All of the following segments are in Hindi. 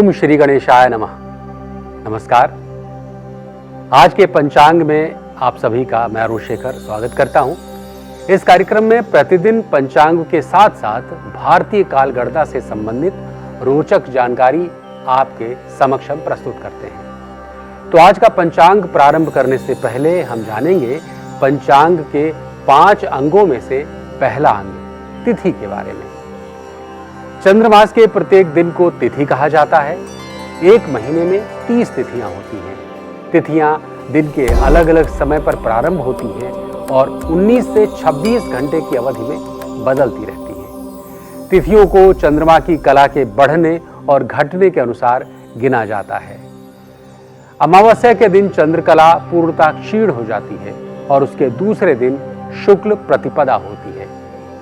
ओम श्री गणेशाय नमः। नमस्कार। आज के पंचांग में आप सभी का मैं अरुण शेखर स्वागत करता हूं। इस कार्यक्रम में प्रतिदिन पंचांग के साथ साथ भारतीय कालगणना से संबंधित रोचक जानकारी आपके समक्ष हम प्रस्तुत करते हैं। तो आज का पंचांग प्रारंभ करने से पहले हम जानेंगे पंचांग के 5 अंगों में से पहला अंग तिथि के बारे में। चंद्रमास के प्रत्येक दिन को तिथि कहा जाता है। एक महीने में 30 तिथियां होती हैं। तिथियां दिन के अलग अलग समय पर प्रारंभ होती हैं और 19 से 26 घंटे की अवधि में बदलती रहती हैं। तिथियों को चंद्रमा की कला के बढ़ने और घटने के अनुसार गिना जाता है। अमावस्या के दिन चंद्रकला पूर्णतः क्षीण हो जाती है और उसके दूसरे दिन शुक्ल प्रतिपदा होती है।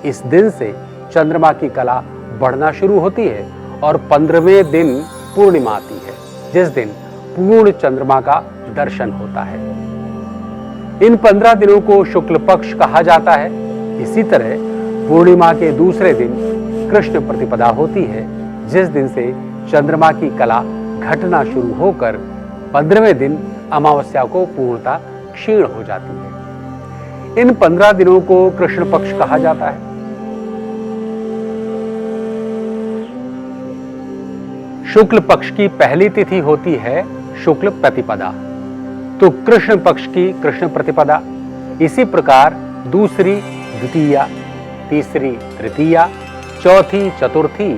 इस दिन से चंद्रमा की कला बढ़ना शुरू होती है और 15वें दिन पूर्णिमा आती है, जिस दिन पूर्ण चंद्रमा का दर्शन होता है। इन 15 दिनों को शुक्ल पक्ष कहा जाता है। इसी तरह पूर्णिमा के दूसरे दिन कृष्ण प्रतिपदा होती है, जिस दिन से चंद्रमा की कला घटना शुरू होकर 15वें दिन अमावस्या को पूर्णतः क्षीण हो जाती है। इन 15 दिनों को कृष्ण पक्ष कहा जाता है। शुक्ल पक्ष की पहली तिथि होती है शुक्ल प्रतिपदा, तो कृष्ण पक्ष की कृष्ण प्रतिपदा। इसी प्रकार दूसरी द्वितीया, तीसरी तृतीया, चौथी चतुर्थी,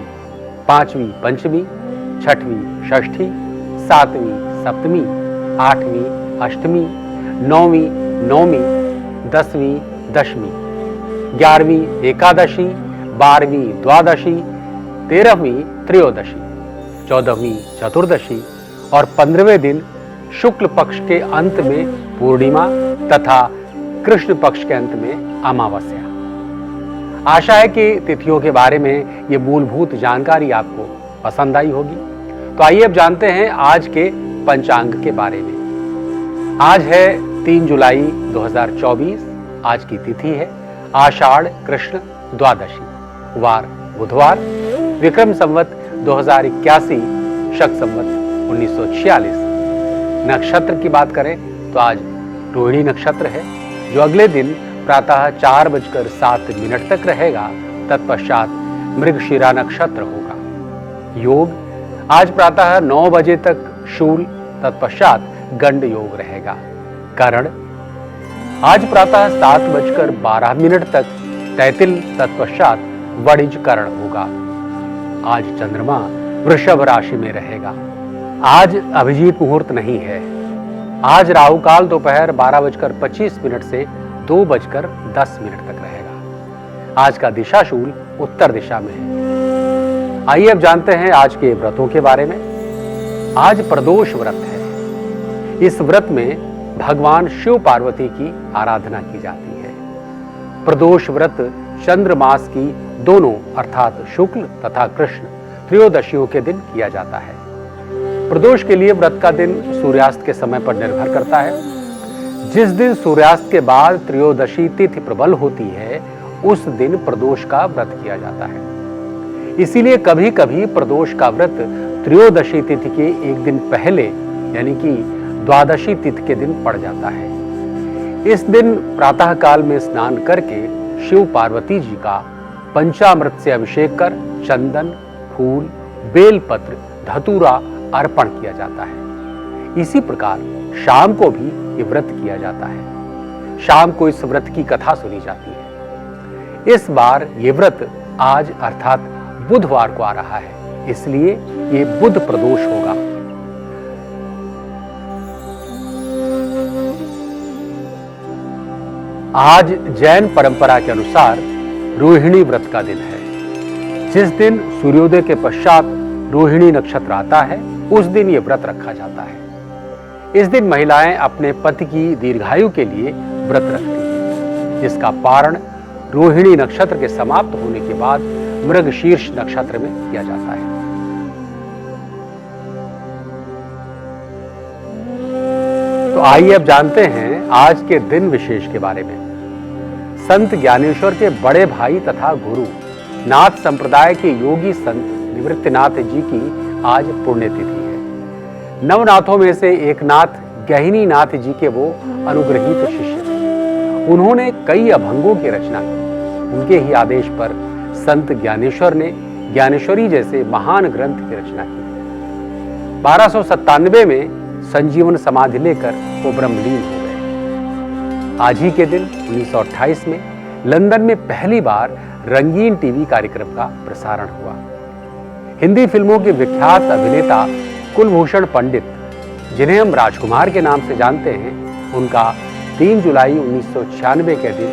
पांचवी पंचमी, छठवीं षष्ठी, सातवीं सप्तमी, आठवीं अष्टमी, नौवीं नौमी, 10वीं दशमी, 11वीं एकादशी, 12वीं द्वादशी, 13वीं त्रयोदशी, 14वीं चतुर्दशी और 15वें दिन शुक्ल पक्ष के अंत में पूर्णिमा तथा कृष्ण पक्ष के अंत में अमावस्या। आशा है कि तिथियों के बारे में ये मूलभूत जानकारी आपको पसंद आई होगी। तो आइए अब जानते हैं आज के पंचांग के बारे में। आज है 3 जुलाई 2024। आज की तिथि है आषाढ़ कृष्ण द्वादशी, वार बुधवार, विक्रम संवत 2081, शक संवत 1946। नक्षत्र की बात करें तो आज रोहिणी नक्षत्र है, जो अगले दिन प्रातः 4:07 तक रहेगा। तत्पश्चात मृगशिरा नक्षत्र होगा। योग आज प्रातः 9 बजे तक शूल, तत्पश्चात गंड योग रहेगा। करण आज प्रातः 7:12 तक तैतिल, तत्पश्चात वणिज करण होगा। आज चंद्रमा वृषभ राशि में रहेगा। आज अभिजीत मुहूर्त नहीं है। आज राहु काल दोपहर 12:25 से 2:10 तक रहेगा। आज का दिशाशूल उत्तर दिशा में है। आइए अब जानते हैं आज के व्रतों के बारे में। आज प्रदोष व्रत है। इस व्रत में भगवान शिव पार्वती की आराधना की जाती है। प्रदोष व्रत चंद्रमास की दोनों अर्थात शुक्ल तथा कृष्ण त्रयोदशियों के दिन किया जाता है। प्रदोष के लिए व्रत का दिन सूर्यास्त के समय पर निर्भर करता है। जिस दिन सूर्यास्त के बाद त्रयोदशी तिथि प्रबल होती है, उस दिन प्रदोष का व्रत किया जाता है। इसीलिए कभी कभी प्रदोष का व्रत त्रयोदशी तिथि के एक दिन पहले यानी कि द्वादशी तिथि के दिन पड़ जाता है। इस दिन प्रातः काल में स्नान करके शिव पार्वती जी का पंचामृत से अभिषेक कर चंदन, फूल, बेलपत्र, धतूरा अर्पण किया जाता है। इसी प्रकार शाम को भी ये व्रत किया जाता है। शाम को इस व्रत की कथा सुनी जाती है। इस बार ये व्रत आज अर्थात बुधवार को आ रहा है, इसलिए ये बुध प्रदोष होगा। आज जैन परंपरा के अनुसार रोहिणी व्रत का दिन है। जिस दिन सूर्योदय के पश्चात रोहिणी नक्षत्र आता है, उस दिन ये व्रत रखा जाता है। इस दिन महिलाएं अपने पति की दीर्घायु के लिए व्रत रखती हैं, जिसका पारण रोहिणी नक्षत्र के समाप्त होने के बाद मृगशीर्ष नक्षत्र में किया जाता है। तो आइए अब जानते हैं आज के दिन विशेष के बारे में। संत ज्ञानेश्वर के बड़े भाई तथा गुरु नाथ संप्रदाय के योगी संत निवृत्तिनाथ जी की आज पुण्यतिथि है। नवनाथों में से एक नाथ गहिनी नाथ जी के वो अनुग्रहित शिष्य थे। उन्होंने कई अभंगों की रचना की। उनके ही आदेश पर संत ज्ञानेश्वर ने ज्ञानेश्वरी जैसे महान ग्रंथ की रचना की। 1297 में संजीवन समाधि लेकर वो ब्रह्मलीन हो गए। आज ही के दिन 1928 में लंदन में पहली बार रंगीन टीवी कार्यक्रम का प्रसारण हुआ। हिंदी फिल्मों के विख्यात अभिनेता कुलभूषण पंडित, जिन्हें हम राजकुमार के नाम से जानते हैं, उनका 3 जुलाई 1996 के दिन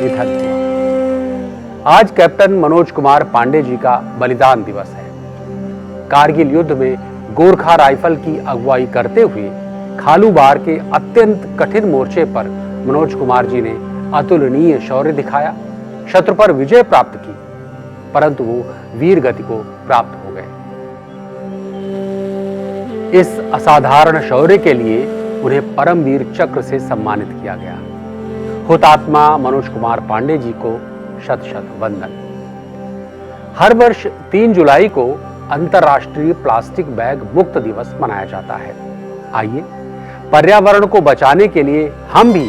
निधन हुआ। आज कैप्टन मनोज कुमार पांडे जी का बलिदान दिवस है। कारगिल युद्ध में गोरखा राइफल की अगुवाई करते हुए खालूबार के अत्यंत कठिन मोर्चे पर मनोज कुमार जी ने अतुलनीय शौर्य दिखाया, शत्रु पर विजय प्राप्त की, परंतु वो वीर गति को प्राप्त हो गए। इस असाधारण शौर्य के लिए उन्हें परमवीर चक्र से सम्मानित किया गया। हुतात्मा मनोज कुमार पांडे जी को शत शत वंदन। हर वर्ष 3 जुलाई को अंतर्राष्ट्रीय प्लास्टिक बैग मुक्त दिवस मनाया जाता है। आइए पर्यावरण को बचाने के लिए हम भी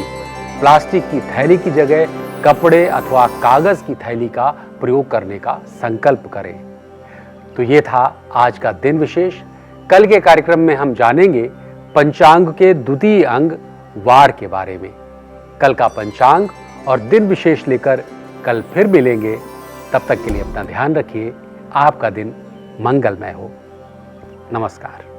प्लास्टिक की थैली की जगह कपड़े अथवा कागज की थैली का प्रयोग करने का संकल्प करें। तो ये था आज का दिन विशेष। कल के कार्यक्रम में हम जानेंगे पंचांग के द्वितीय अंग वार के बारे में। कल का पंचांग और दिन विशेष लेकर कल फिर मिलेंगे। तब तक के लिए अपना ध्यान रखिए। आपका दिन मंगलमय हो। नमस्कार।